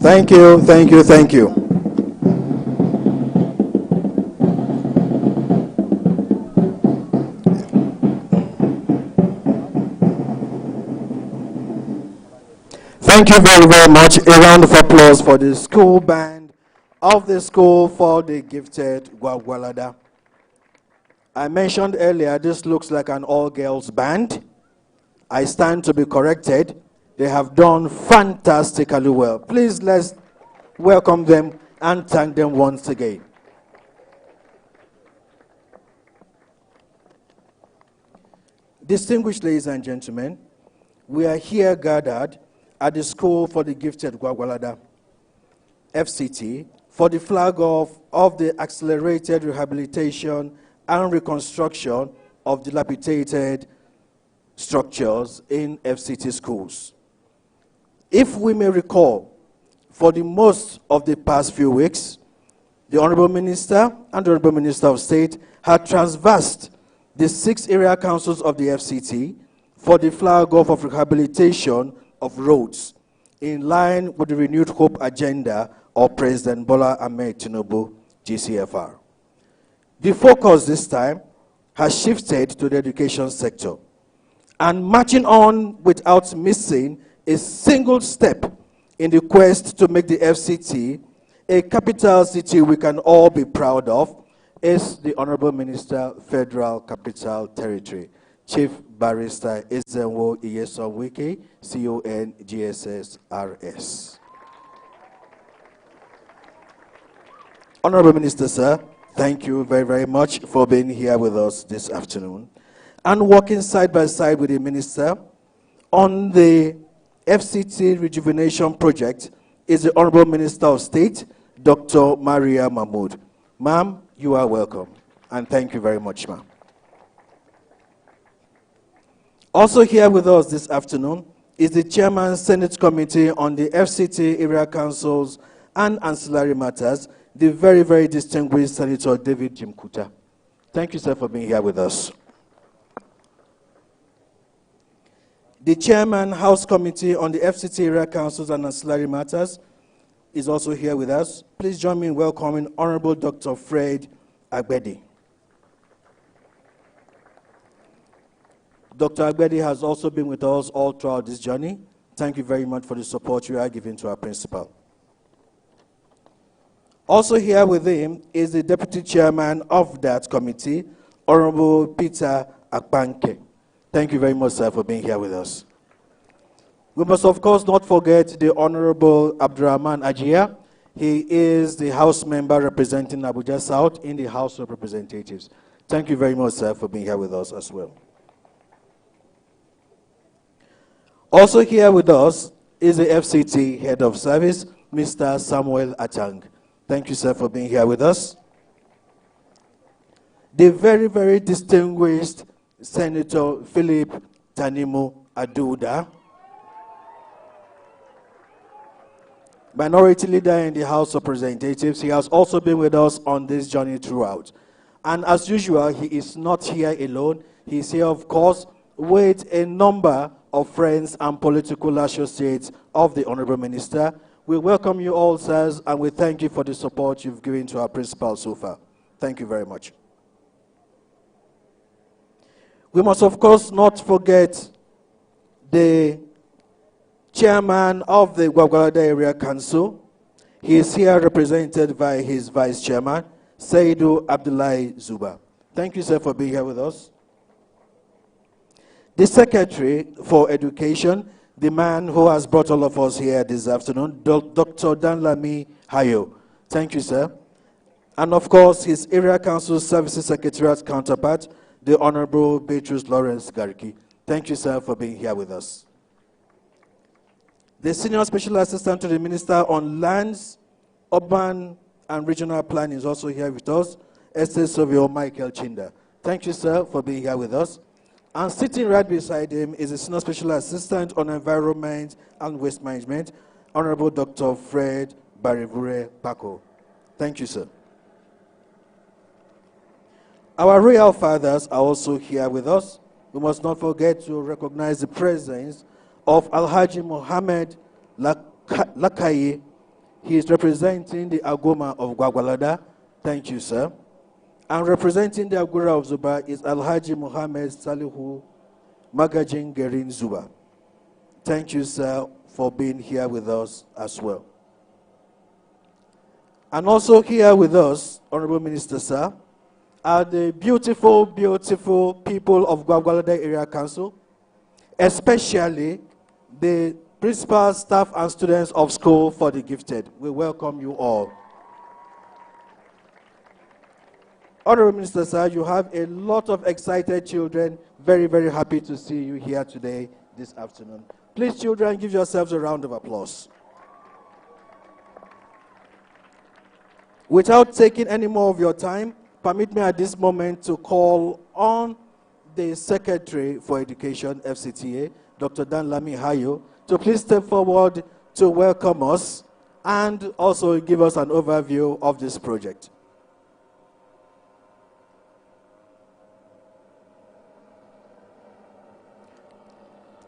Thank you, thank you, thank you. Thank you very, very much. A round of applause for the school band of the School for the Gifted Gwagwalada. I mentioned earlier, this looks like an all-girls band. I stand to be corrected. They have done fantastically well. Please let's welcome them and thank them once again. Distinguished ladies and gentlemen, we are here gathered at the School for the Gifted Gwagwalada, FCT, for the flag off of the accelerated rehabilitation and reconstruction of dilapidated structures in FCT schools. If we may recall, for the most of the past few weeks, the Honorable Minister and the Honorable Minister of State had transversed the 6 area councils of the FCT for the flag off of rehabilitation of roads in line with the renewed hope agenda of President Bola Ahmed Tinubu, GCFR. The focus this time has shifted to the education sector and marching on without missing a single step in the quest to make the FCT a capital city we can all be proud of is the Honorable Minister, Federal Capital Territory, Chief Barrister Ezenwo Iyesanwike, CON GSS RS. Honorable Minister, sir, thank you very, very much for being here with us this afternoon and working side by side with the Minister on the FCT Rejuvenation Project is the Honorable Minister of State, Dr. Maria Mahmood. Ma'am, you are welcome, and thank you very much, ma'am. Also here with us this afternoon is the Chairman Senate Committee on the FCT Area Councils and Ancillary Matters, the very, very distinguished Senator David Jimkuta. Thank you, sir, for being here with us. The Chairman House Committee on the FCT Area Councils and Ancillary Matters is also here with us. Please join me in welcoming Honorable Dr. Fred Agbedi. Dr. Agbedi has also been with us all throughout this journey. Thank you very much for the support you are giving to our principal. Also here with him is the Deputy Chairman of that committee, Honorable Peter Akpanke. Thank you very much, sir, for being here with us. We must, of course, not forget the Honorable Abdurrahman Ajia. He is the House member representing Abuja South in the House of Representatives. Thank you very much, sir, for being here with us as well. Also here with us is the FCT Head of Service, Mr. Samuel Atang. Thank you, sir, for being here with us. The very, very distinguished Senator Philip Tanimu Aduda, Minority Leader in the House of Representatives. He has also been with us on this journey throughout. And as usual, he is not here alone. He is here, of course, with a number of friends and political associates of the Honorable Minister. We welcome you all, sirs, and we thank you for the support you've given to our principal so far. Thank you very much. We must, of course, not forget the chairman of the Gwagwalada Area Council. He is here represented by his vice chairman, Saidu Abdullahi Zuba. Thank you, sir, for being here with us. The Secretary for Education, the man who has brought all of us here this afternoon, Dr. Danlami Hayo. Thank you, sir. And of course, his Area Council Services Secretariat counterpart, the Honorable Beatrice Lawrence Gariki. Thank you, sir, for being here with us. The Senior Special Assistant to the Minister on Lands, Urban and Regional Planning is also here with us, Savio Michael Chinda. Thank you, sir, for being here with us. And sitting right beside him is the Senior Special Assistant on Environment and Waste Management, Honorable Dr. Fred Barivure Paco. Thank you, sir. Our royal fathers are also here with us. We must not forget to recognize the presence of Alhaji Mohammed Lakai He is representing the Agoma of Gwagwalada. Thank you, sir. And representing the Agura of Zuba is Alhaji Muhammad Salihu Magajin Gerin Zuba. Thank you, sir, for being here with us as well. And also here with us, Honorable Minister, sir, are the beautiful, beautiful people of Gwagwalada Area Council, especially the principal, staff, and students of School for the Gifted. We welcome you all. Honorable Minister, sir, you have a lot of excited children. Very, very happy to see you here today, this afternoon. Please, children, give yourselves a round of applause. Without taking any more of your time, permit me at this moment to call on the Secretary for Education, FCTA, Dr. Dan Lami Hayo, to please step forward to welcome us and also give us an overview of this project.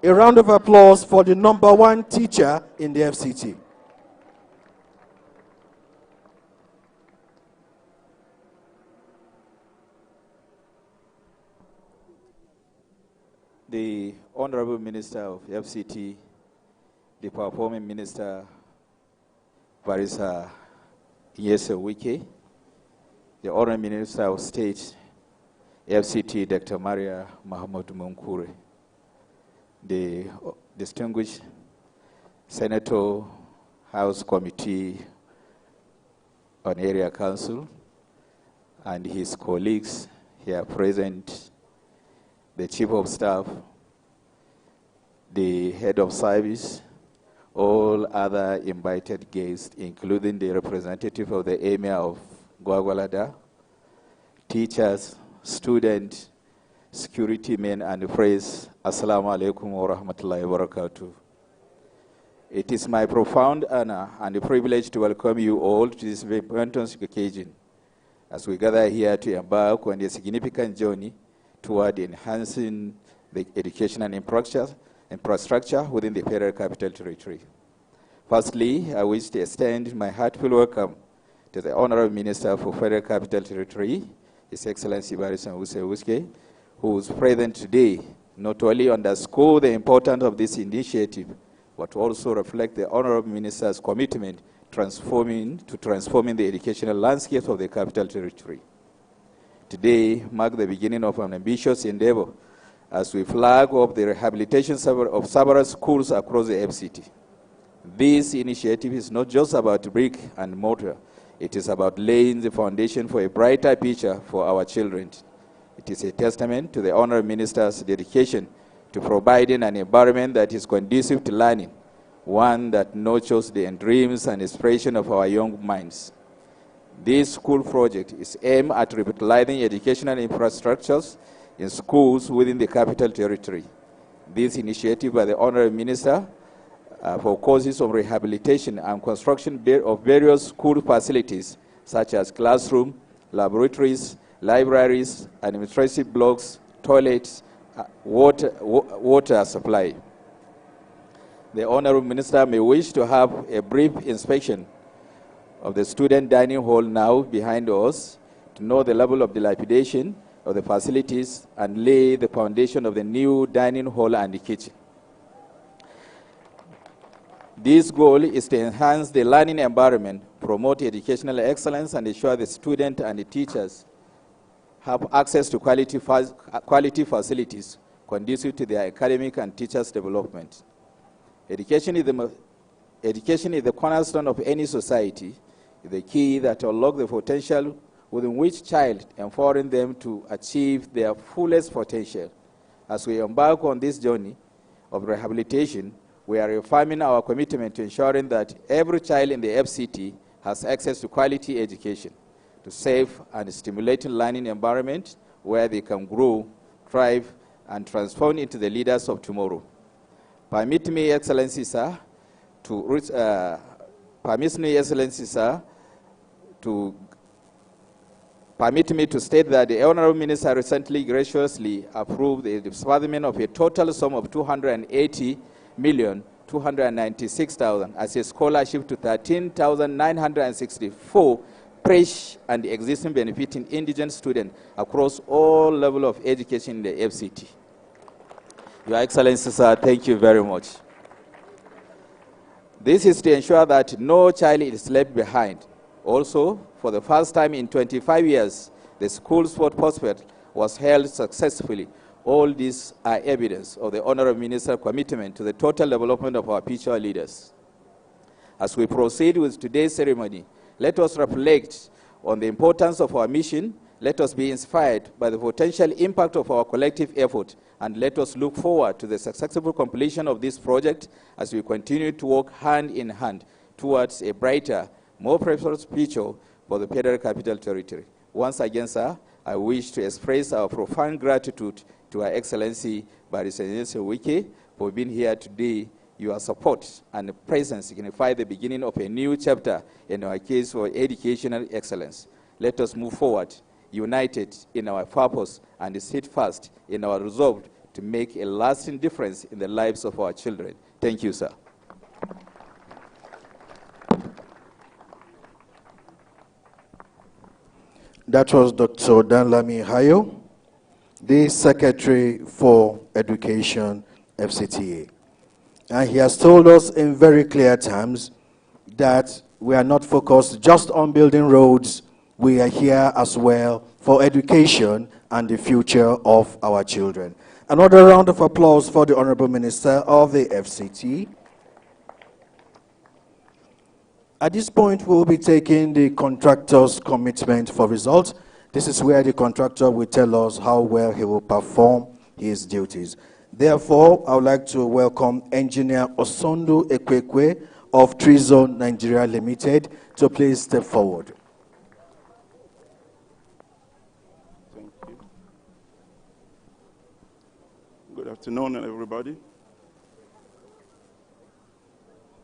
A round of applause for the #1 teacher in the FCT. The Honorable Minister of FCT, the performing Minister, Barisa Yese Wike, the Honorable Minister of State, FCT, Dr. Maria Mahamudu Munkure, the distinguished Senator, House Committee on Area Council, and his colleagues here present, the Chief of Staff, the Head of Service, all other invited guests, including the representative of the Emir of Gwagwalada, teachers, students, security men, and press. Assalamu alaikum wa rahmatullahi wa barakatuh. It is my profound honor and a privilege to welcome you all to this very important occasion as we gather here to embark on a significant journey toward enhancing the education and infrastructure within the Federal Capital Territory. Firstly, I wish to extend my heartfelt welcome to the Honorable Minister for Federal Capital Territory, His Excellency Barisa Wuske, who is present today, not only underscore the importance of this initiative, but also reflect the Honorable Minister's commitment transforming the educational landscape of the Capital Territory. Today marks the beginning of an ambitious endeavor as we flag up the rehabilitation of several schools across the FCT. This initiative is not just about brick and mortar. It is about laying the foundation for a brighter future for our children. It is a testament to the Honorable Minister's dedication to providing an environment that is conducive to learning, one that nurtures the dreams and inspiration of our young minds. This school project is aimed at revitalizing educational infrastructures in schools within the Capital Territory. This initiative by the Honorable Minister focuses on rehabilitation and construction of various school facilities such as classrooms, laboratories, libraries, administrative blocks, toilets, water supply. The Honorable Minister may wish to have a brief inspection of the student dining hall now behind us to know the level of dilapidation of the facilities and lay the foundation of the new dining hall and the kitchen. This goal is to enhance the learning environment, promote educational excellence, and ensure the student and the teachers have access to quality facilities conducive to their academic and teachers' development. Education is the cornerstone of any society, the key that unlocks the potential within which child, empowering them to achieve their fullest potential. As we embark on this journey of rehabilitation, we are reaffirming our commitment to ensuring that every child in the FCT has access to quality education, to safe and stimulating learning environment where they can grow, thrive, and transform into the leaders of tomorrow. Permit me, Excellency, sir, to state that the Honorable Minister recently graciously approved the disbursement of a total sum of 280 million 296,000 as a scholarship to 13,964 fresh and existing benefiting indigent students across all levels of education in the FCT. Your Excellency, sir, thank you very much. This is to ensure that no child is left behind. Also, for the first time in 25 years, the school sport prospect was held successfully. All these are evidence of the Honorable Minister's commitment to the total development of our future leaders. As we proceed with today's ceremony, let us reflect on the importance of our mission. Let us be inspired by the potential impact of our collective effort, and let us look forward to the successful completion of this project as we continue to work hand in hand towards a brighter, more prosperous future for the Federal Capital Territory. Once again, sir, I wish to express our profound gratitude to Her Excellency Barrister Wike for being here today. Your support and presence signify the beginning of a new chapter in our case for educational excellence. Let us move forward, united in our purpose and steadfast in our resolve to make a lasting difference in the lives of our children. Thank you, sir. That was Dr. Danlami Hayo, the Secretary for Education, FCTA. And he has told us in very clear terms that we are not focused just on building roads. We are here as well for education and the future of our children. Another round of applause for the Honorable Minister of the FCT. At this point, we'll be taking the contractor's commitment for results. This is where the contractor will tell us how well he will perform his duties. Therefore, I would like to welcome Engineer Osondo Ekwekwe of Trizone Nigeria Limited to please step forward. Thank you. Good afternoon, everybody.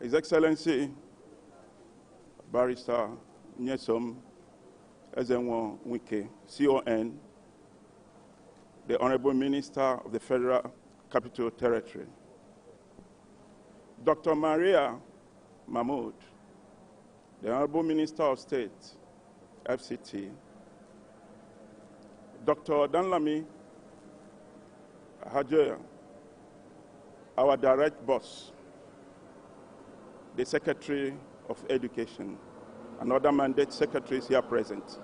His Excellency, Barrister Nyesom Ezenwo Wike, CON, the Honorable Minister of the Federal Capital Territory, Dr. Maria Mahmoud, the Honorable Minister of State, FCT, Dr. Danlami Hajoya, our direct boss, the Secretary of Education, and other mandate secretaries here present.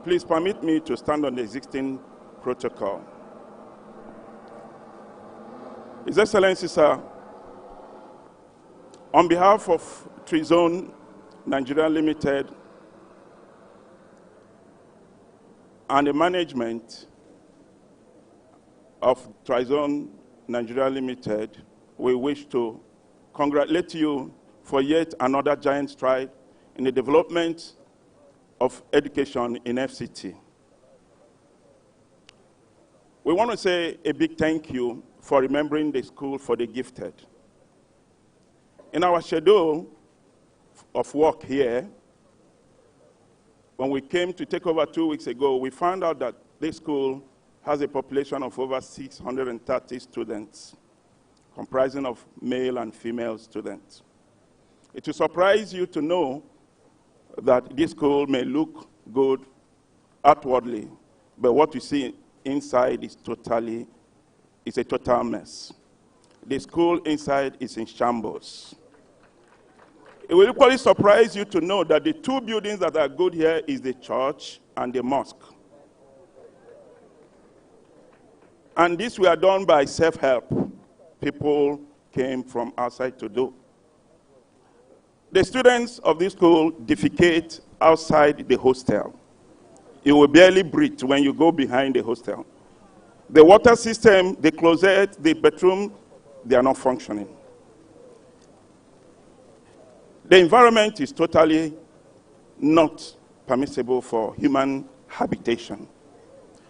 Please permit me to stand on the existing protocol. His Excellency, sir, on behalf of Trizone Nigeria Limited and the management of Trizone Nigeria Limited, we wish to congratulate you for yet another giant stride in the development of education in FCT. We want to say a big thank you for remembering the school for the gifted. In our schedule of work here, when we came to take over 2 weeks ago, we found out that this school has a population of over 630 students, comprising of male and female students. It will surprise you to know that this school may look good outwardly, but what you see inside is a total mess. The school inside is in shambles. It will equally surprise you to know that the two buildings that are good here is the church and the mosque. And this were done by self-help. People came from outside to do. The students of this school defecate outside the hostel. You will barely breathe when you go behind the hostel. The water system, the closet, the bedroom, they are not functioning. The environment is totally not permissible for human habitation.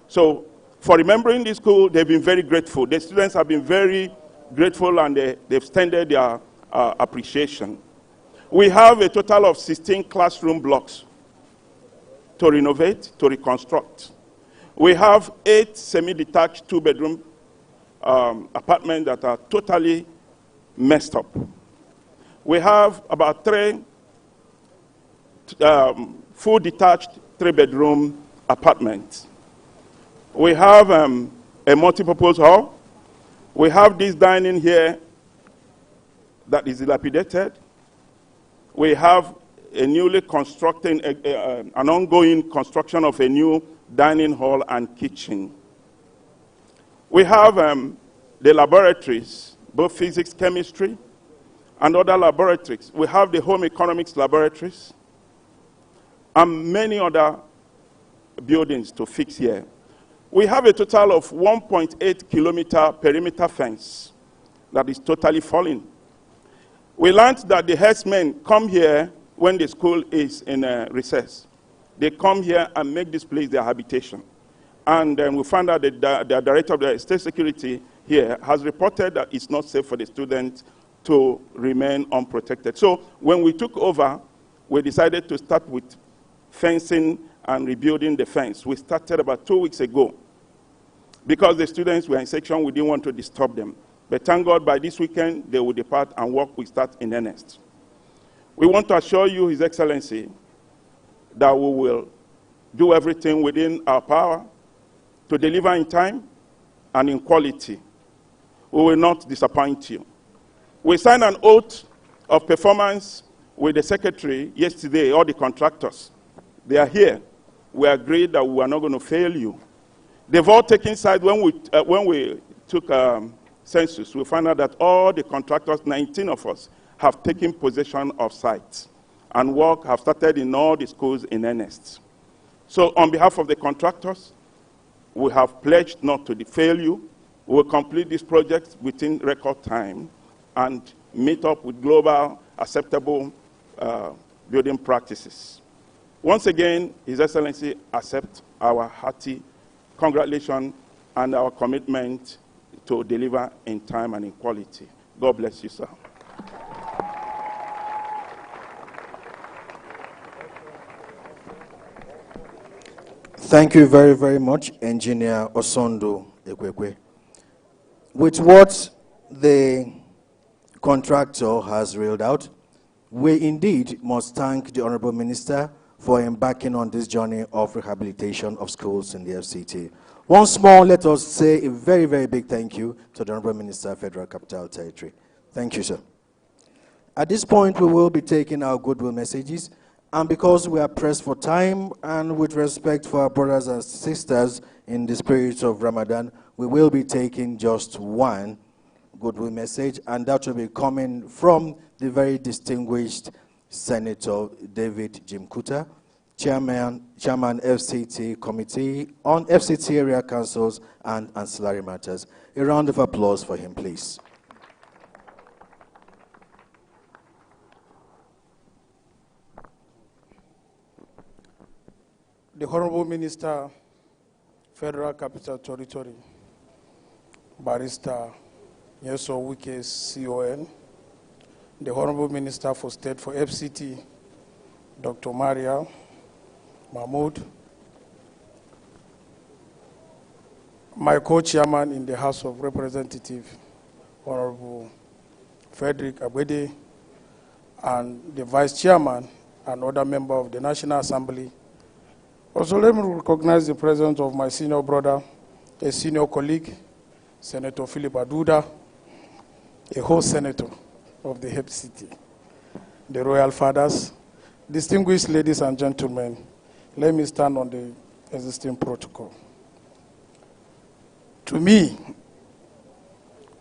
So, for remembering this school, they've been very grateful. The students have been very grateful, and they've extended their appreciation. We have a total of 16 classroom blocks to renovate, to reconstruct. We have 8 semi-detached 2-bedroom apartments that are totally messed up. We have about 3 full detached 3-bedroom apartments. We have a multipurpose hall. We have this dining here that is dilapidated. We have a newly constructed, an ongoing construction of a new dining hall and kitchen. We have the laboratories, both physics, chemistry, and other laboratories. We have the home economics laboratories, and many other buildings to fix here. We have a total of 1.8 kilometer perimeter fence that is totally falling. We learned that the herdsmen come here when the school is in recess. They come here and make this place their habitation. And we found out that the director of the state security here has reported that it's not safe for the students to remain unprotected. So when we took over, we decided to start with fencing and rebuilding the fence. We started about 2 weeks ago. Because the students were in section, we didn't want to disturb them. But thank God, by this weekend, they will depart and work will start in earnest. We want to assure you, His Excellency, that we will do everything within our power to deliver in time and in quality. We will not disappoint you. We signed an oath of performance with the secretary yesterday, all the contractors. They are here. We agreed that we are not going to fail you. They've all taken side. When we took census, we found out that all the contractors, 19 of us, have taken possession of sites, and work have started in all the schools in earnest. So on behalf of the contractors, we have pledged not to fail you. We will complete this project within record time and meet up with global acceptable building practices. Once again, His Excellency, accept our hearty congratulations and our commitment to deliver in time and in quality. God bless you, sir. Thank you very, very much, Engineer Osondo Ekwekwe. With what the contractor has reeled out, we indeed must thank the Honorable Minister for embarking on this journey of rehabilitation of schools in the FCT. Once more, let us say a very, very big thank you to the Honorable Minister, Federal Capital Territory. Thank you, sir. At this point, we will be taking our goodwill messages, and because we are pressed for time and with respect for our brothers and sisters in the spirit of Ramadan, we will be taking just one goodwill message, and that will be coming from the very distinguished Senator David Jim Kuta, Chairman FCT Committee on FCT Area Councils and Ancillary Matters. A round of applause for him, please. The Honorable Minister, Federal Capital Territory, Barrister Nyeso Wike's CON, the Honorable Minister for State for FCT, Dr. Maria Mahmoud, my co-chairman in the House of Representatives, Honorable Frederick Abwede, and the Vice Chairman and other member of the National Assembly. Also, let me recognize the presence of my senior brother, a senior colleague, Senator Philip Aduda, a host senator of the FCT, the Royal Fathers, distinguished ladies and gentlemen. Let me stand on the existing protocol. To me,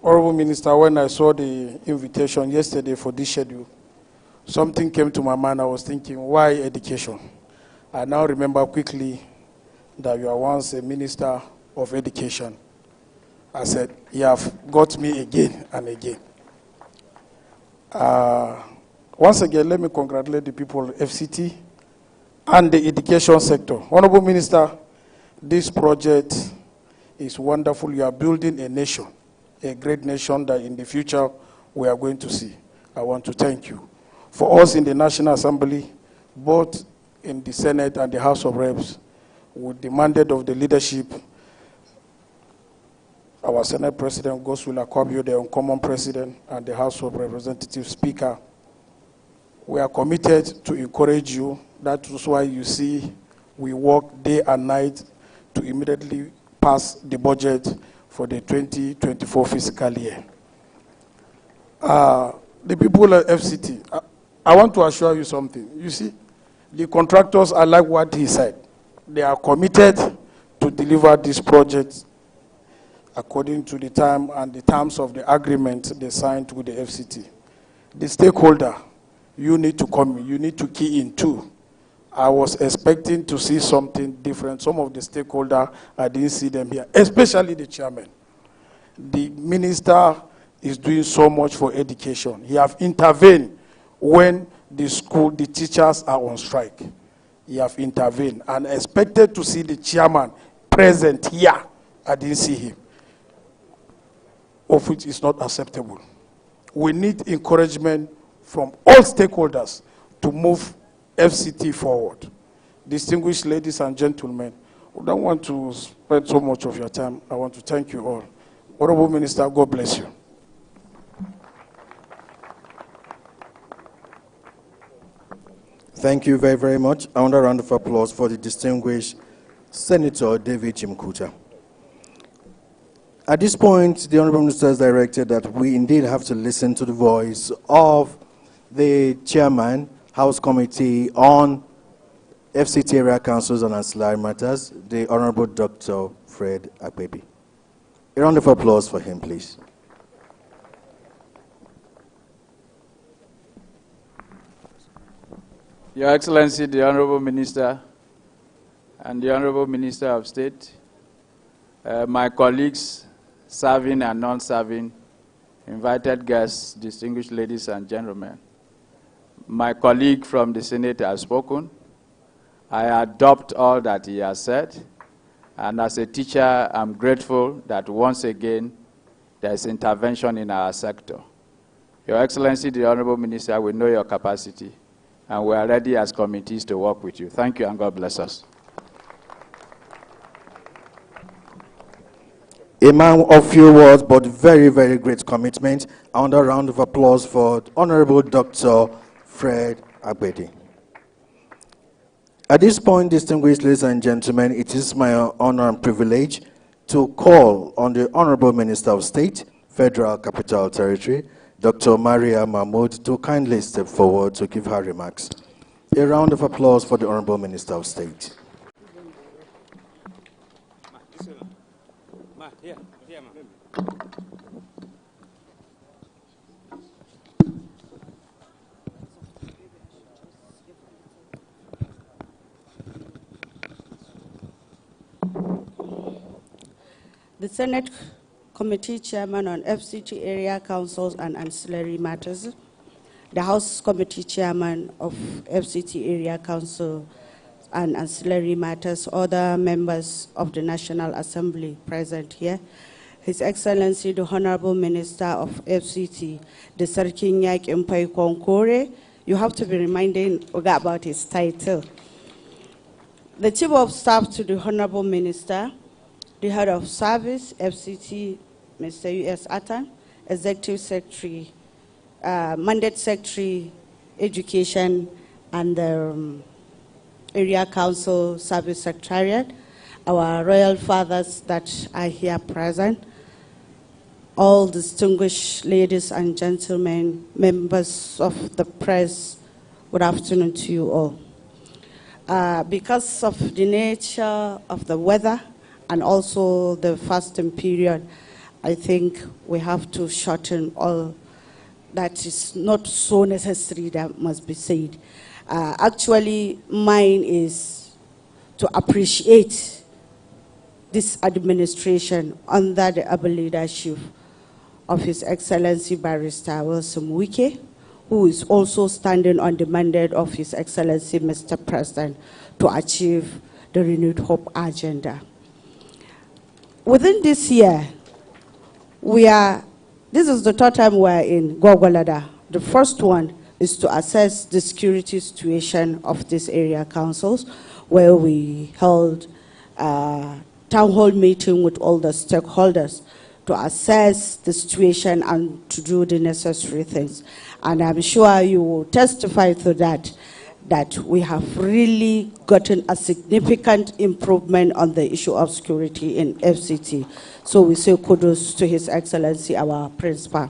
Honorable Minister, when I saw the invitation yesterday for this schedule, something came to my mind. I was thinking, why education? I now remember quickly that you are once a minister of education. I said, you have got me again and again. Once again, let me congratulate the people of FCT and the education sector. Honorable Minister, this project is wonderful. You are building a nation, a great nation that in the future we are going to see. I want to thank you. For us in the National Assembly, both in the Senate and the House of Reps, with the mandate of the leadership, our Senate President, Goodwill, the uncommon President, and the House of Representatives Speaker, We are committed to encourage you. That is why you see we work day and night to immediately pass the budget for the 2024 fiscal year. The people at FCT, I want to assure you something. You see, the contractors are like what he said. They are committed to deliver this project according to the time and the terms of the agreement they signed with the FCT. The stakeholder, you need to come in, you need to key in too. I was expecting to see something different. Some of the stakeholders, I didn't see them here, especially the chairman. The minister is doing so much for education. He have intervened when the school, the teachers are on strike. He have intervened and expected to see the chairman present here. I didn't see him, of which is not acceptable. We need encouragement from all stakeholders to move FCT forward. Distinguished ladies and gentlemen, we don't want to spend so much of your time. I want to thank you all. Honorable Minister, God bless you. Thank you very, very much. I want a round of applause for the distinguished Senator David Chimkuta. At this point, the Honorable Minister has directed that we indeed have to listen to the voice of the Chairman, House Committee on FCT Area Councils and Ancillary Matters, the Honorable Dr. Fred Akpebi. A round of applause for him, please. Your Excellency, the Honorable Minister, and the Honorable Minister of State, my colleagues, serving and non-serving, invited guests, distinguished ladies and gentlemen. My colleague from the Senate has spoken. I adopt all that he has said. And as a teacher, I'm grateful that once again, there's intervention in our sector. Your Excellency, the Honorable Minister, we know your capacity, and we are ready as committees to work with you. Thank you, and God bless us. A man of few words, but very, very great commitment. Another round of applause for Honorable Dr. Fred Akpebi. At this point, distinguished ladies and gentlemen, it is my honor and privilege to call on the Honorable Minister of State, Federal Capital Territory, Dr. Maria Mahmood, to kindly step forward to give her remarks. A round of applause for the Honorable Minister of State. The Senate Committee Chairman on FCT Area Councils and Ancillary Matters, the House Committee Chairman of FCT Area Council and Ancillary Matters, other members of the National Assembly present here, His Excellency the Honorable Minister of FCT, the Sarkinyak Mpai Konkore. You have to be reminding Oga about his title. The Chief of Staff to the Honorable Minister, the Head of Service, FCT, Mr. U.S. Atan, Executive Secretary, Mandate Secretary, Education, and the Area Council Service Secretariat, our royal fathers that are here present, all distinguished ladies and gentlemen, members of the press, good afternoon to you all. Because of the nature of the weather and also the fasting period, I think we have to shorten all that is not so necessary that must be said. Actually, mine is to appreciate this administration under the able leadership of His Excellency Barrister Wilson Wike, who is also standing on the mandate of His Excellency Mr. President to achieve the Renewed Hope agenda. Within this year, this is the third time we're in Gwagwalada. The first one is to assess the security situation of these area councils, where we held a town hall meeting with all the stakeholders to assess the situation and to do the necessary things. And I'm sure you will testify to that we have really gotten a significant improvement on the issue of security in FCT. So we say kudos to His Excellency, our Principal.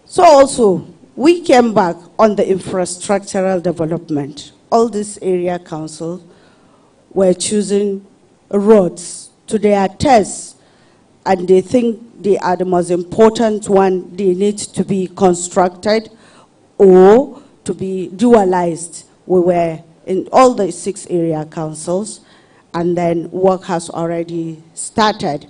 So also, we came back on the infrastructural development. All these area councils were choosing roads to their tests, and they think they are the most important one. They need to be constructed or to be dualized. We were in all the 6 area councils, and then work has already started.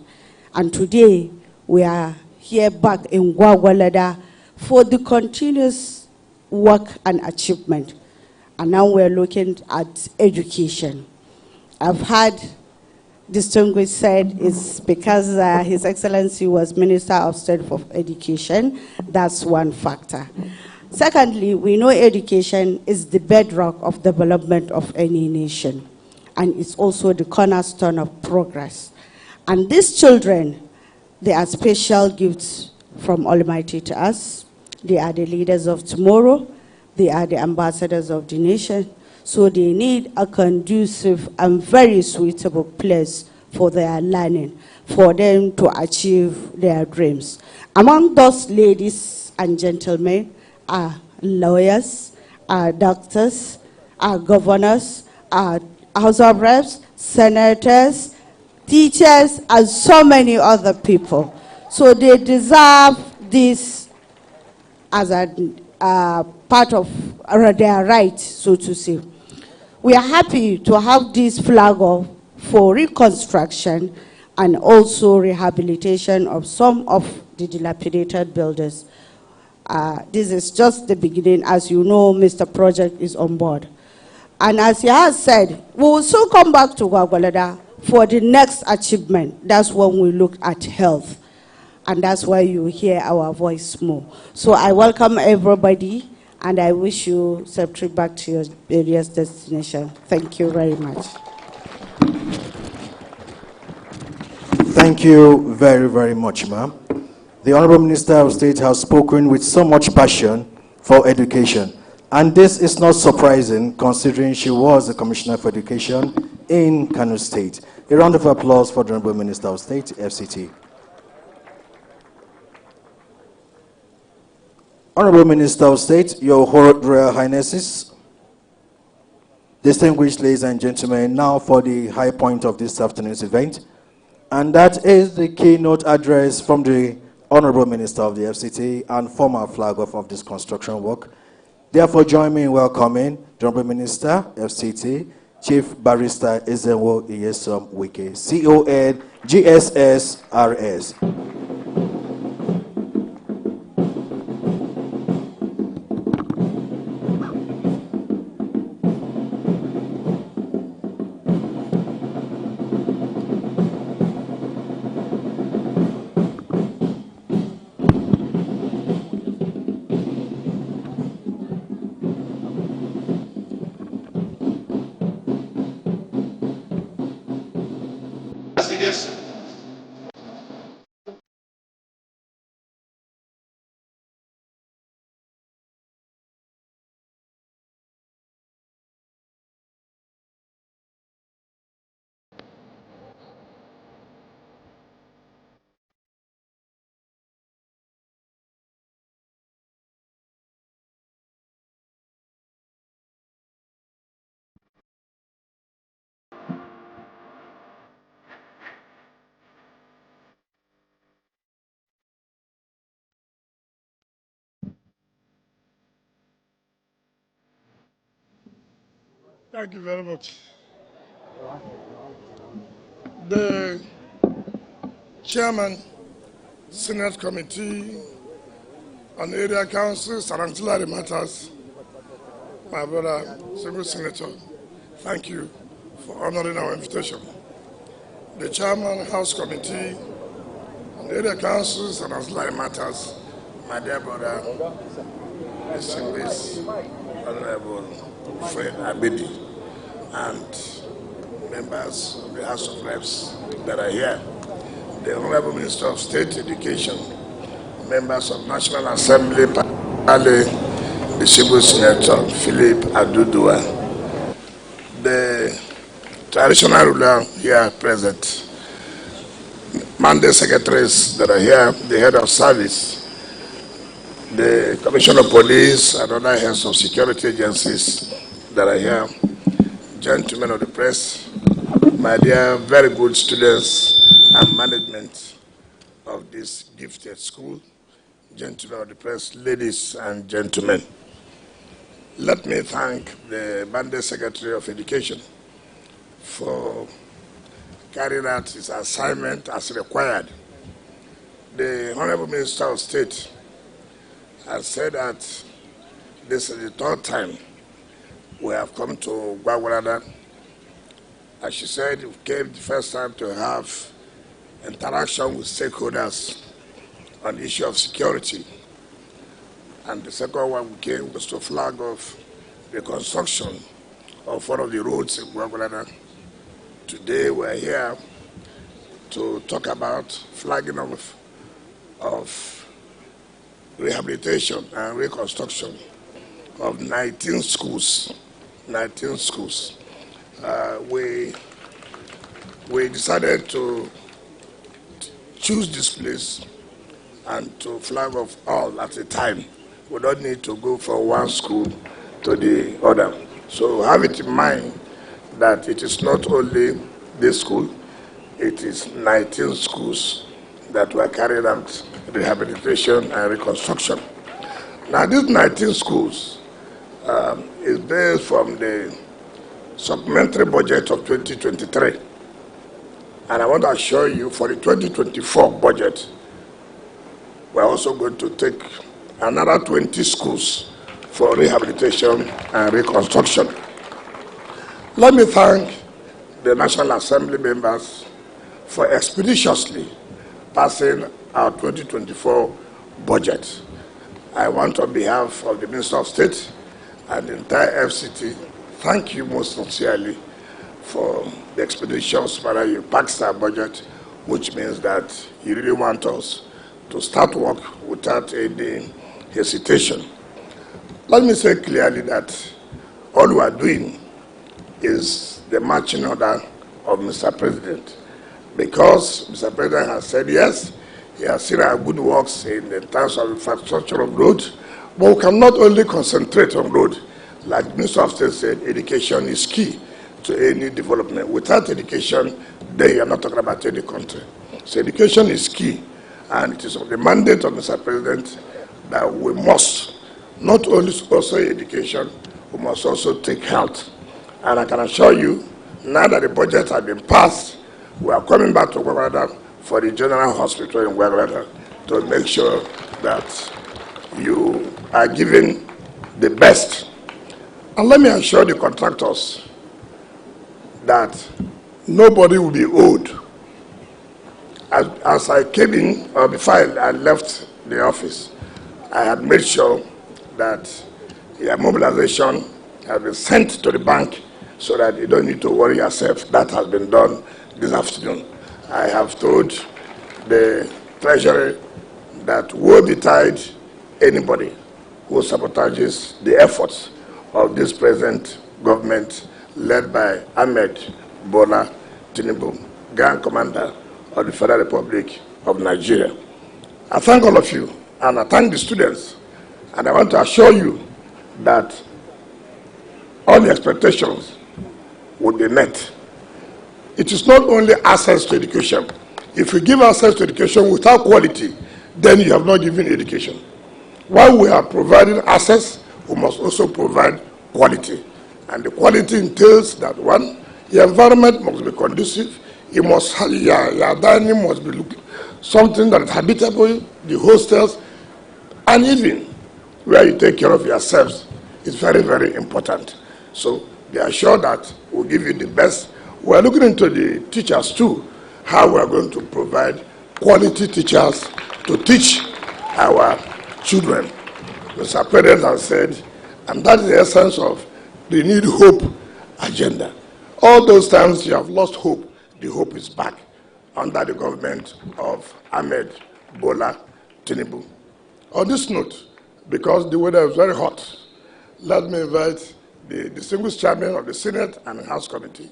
And today, we are here back in Gwagwalada for the continuous work and achievement. And now we're looking at education. I've had distinguished said it's because His Excellency was Minister of State for Education. That's one factor. Secondly, we know education is the bedrock of development of any nation, and it's also the cornerstone of progress. And these children, they are special gifts from Almighty to us. They are the leaders of tomorrow. They are the ambassadors of the nation. So they need a conducive and very suitable place for their learning, for them to achieve their dreams. Among those ladies and gentlemen are lawyers, are doctors, are governors, are House of Reps, senators, teachers, and so many other people. So they deserve this as a part of their right, so to say. We are happy to have this flag off for reconstruction and also rehabilitation of some of the dilapidated buildings. This is just the beginning. As you know, Mr. Project is on board. And as he has said, we will soon come back to Gwagwalada for the next achievement. That's when we look at health. And that's why you hear our voice more. So I welcome everybody, and I wish you safe trip back to your various destinations. Thank you very much. Thank you very, very much, ma'am. The Honorable Minister of State has spoken with so much passion for education. And this is not surprising, considering she was the Commissioner for Education in Kano State. A round of applause for the Honorable Minister of State, FCT. Honorable Minister of State, Your Royal Highnesses, distinguished ladies and gentlemen, now for the high point of this afternoon's event, and that is the keynote address from the Honorable Minister of the FCT and former flag off of this construction work. Therefore, join me in welcoming the Honorable Minister, FCT, Chief Barrister Ezenwo Iyesom Wike, CON, GSS-RS. Thank you very much. The Chairman, Senate Committee on Area Councils and Ancillary Matters, my brother, Civil Senator, thank you for honoring our invitation. The Chairman, House Committee on Area Councils and Ancillary Matters, my dear brother, distinguished Honorable Fred Abedi, and members of the House of Reps that are here. the Honorable Minister of State Education, members of National Assembly, the Civil Senator, Philip Adudua, the traditional ruler here present, mandate secretaries that are here, the head of service, the Commissioner of Police and other heads of security agencies that are here, gentlemen of the press, my dear very good students and management of this gifted school, gentlemen of the press, ladies and gentlemen. Let me thank the mandate Secretary of Education for carrying out his assignment as required. The Honorable Minister of State has said that this is the third time we have come to Gwagwalada. As she said, we came the first time to have interaction with stakeholders on the issue of security. And the second one we came was to flag off the construction of one of the roads in Gwagwalada. Today we're here to talk about flagging of rehabilitation and reconstruction of 19 schools. 19 schools. We decided to choose this place and to flag off all at a time. We don't need to go from one school to the other. So have it in mind that it is not only this school, it is 19 schools that were carried out rehabilitation and reconstruction. Now these 19 schools is based from the supplementary budget of 2023. And I want to assure you for the 2024 budget, we're also going to take another 20 schools for rehabilitation and reconstruction. Let me thank the National Assembly members for expeditiously passing our 2024 budget. I want on behalf of the Minister of State and the entire FCT, thank you most sincerely for the expeditious manner you passed our budget, which means that you really want us to start work without any hesitation. Let me say clearly that all we are doing is the marching order of Mr. President, because Mr. President has said yes, he has seen our good works in the terms of infrastructure of road, but we cannot only concentrate on road. Like the Minister of State said, education is key to any development. Without education, then you are not talking about any country. So education is key, and it is of the mandate of Mr. President that we must not only also education, we must also take health. And I can assure you, now that the budget has been passed, we are coming back to Gwagwalada for the General Hospital in Gwagwalada to make sure that you are given the best. And let me assure the contractors that nobody will be owed. As I came in, or before I left the office, I had made sure that your mobilization has been sent to the bank so that you don't need to worry yourself. That has been done this afternoon. I have told the Treasury that woe betide anybody who sabotages the efforts of this present government led by Ahmed Bola Tinubu, Grand Commander of the Federal Republic of Nigeria. I thank all of you, and I thank the students, and I want to assure you that all the expectations will be met. It is not only access to education. If you give access to education without quality, then you have not given education. While we are providing access, we must also provide quality. And the quality entails that, one, the environment must be conducive. It must, your dining must be something that is habitable, the hostels, and even where you take care of yourselves is very, very important. So be assured that we'll give you the best. We're looking into the teachers too, how we're going to provide quality teachers to teach our children. Mr. President has said, and that is the essence of the Need Hope agenda. All those times you have lost hope, the hope is back. under the government of Ahmed Bola Tinubu. On this note, because the weather is very hot, let me invite the distinguished chairman of the Senate and House Committee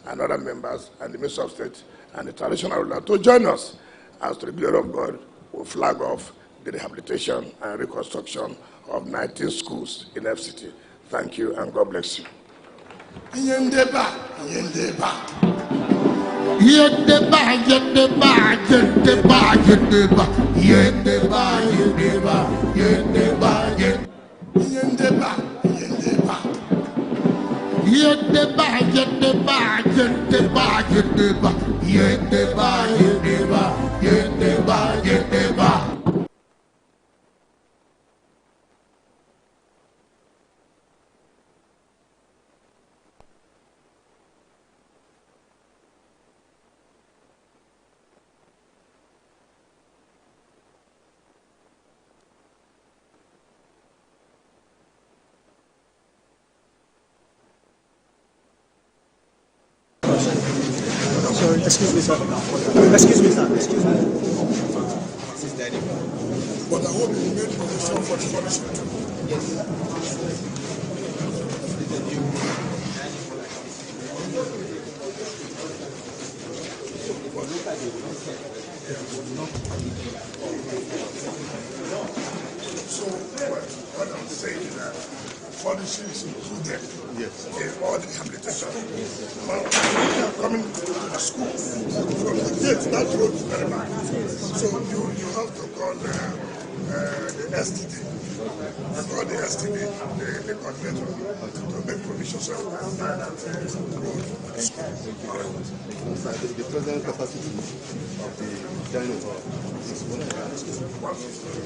and other members and the Minister of State and the traditional ruler to join us as to the glory of God will flag off the rehabilitation and reconstruction of 19 schools in FCT. Thank you and God bless you. Yendeba, yendeba. Yendeba, yendeba, yendeba, yendeba, yendeba, yendeba, yendeba, yendeba, yendeba. Yendeba, yendeba, yendeba, yendeba, yendeba, yendeba, yendeba, yendeba. Sorry, excuse me, sir. Excuse me, sir. Excuse me. But I hope you made provision for the punishment. So, what I'm saying is that furnishing is included in all the rehabilitation. Now, coming to the school, from the gate, that road is very bad. So you have to call the STD. You call the STD, the coordinator, to make provisions of that road to the school. The present capacity of the Keynote is 100.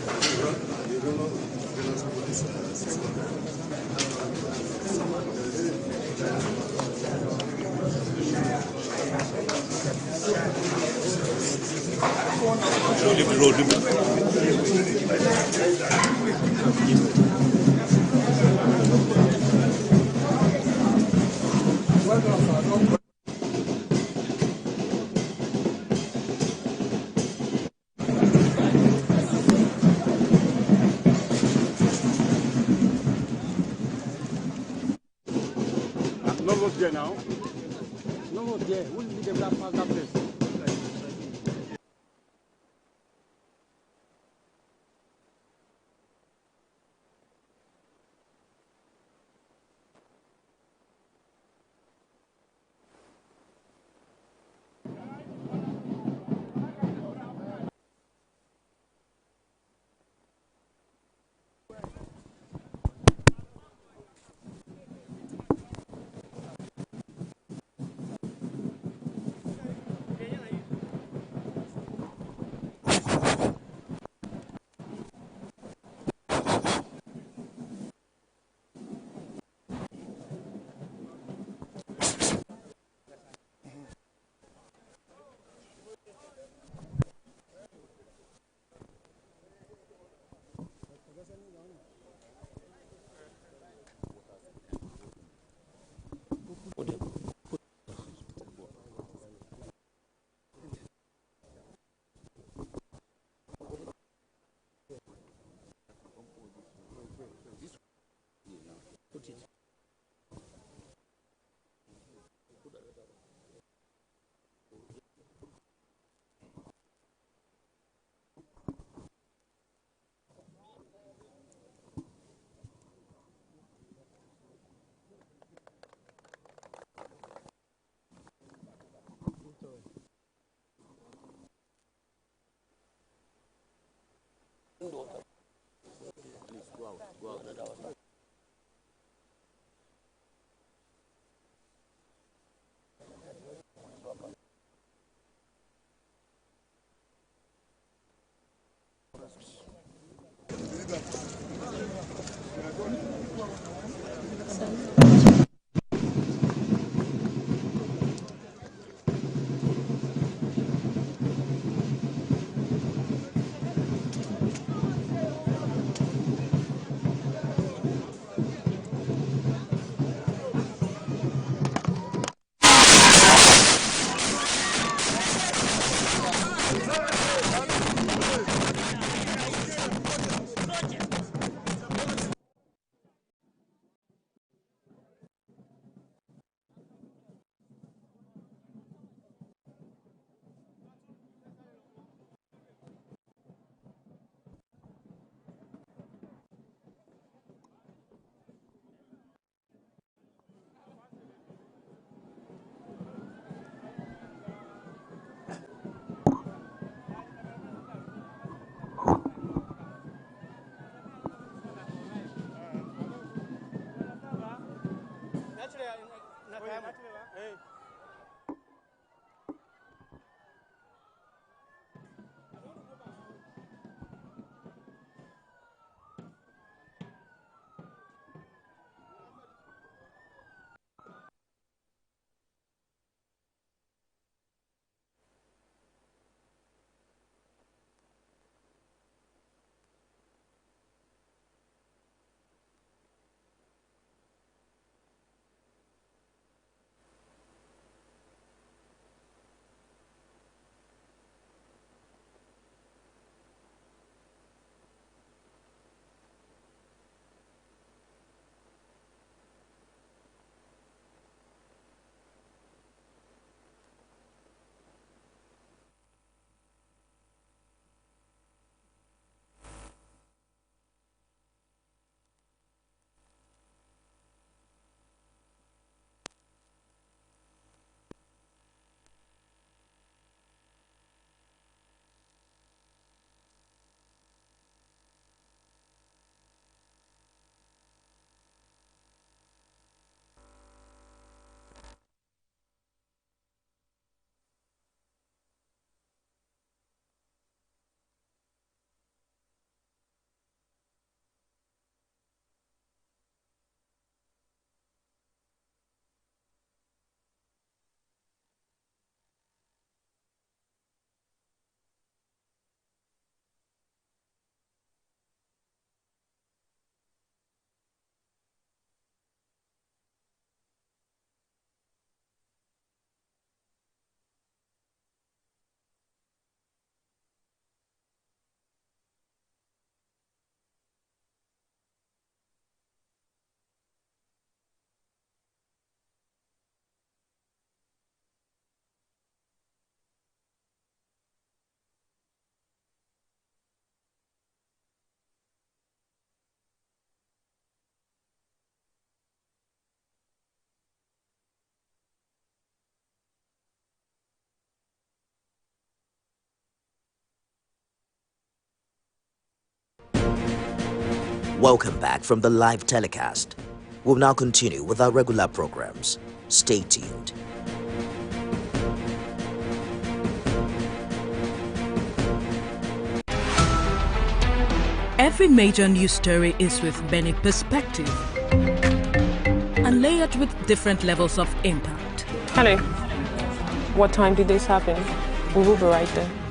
No one's there now. No one's there. Who did the black pass that place? Welcome back from the live telecast. We'll now continue with our regular programs. Stay tuned. Every major news story is with many perspectives and layered with different levels of impact. Hello. What time did this happen? We will be right there.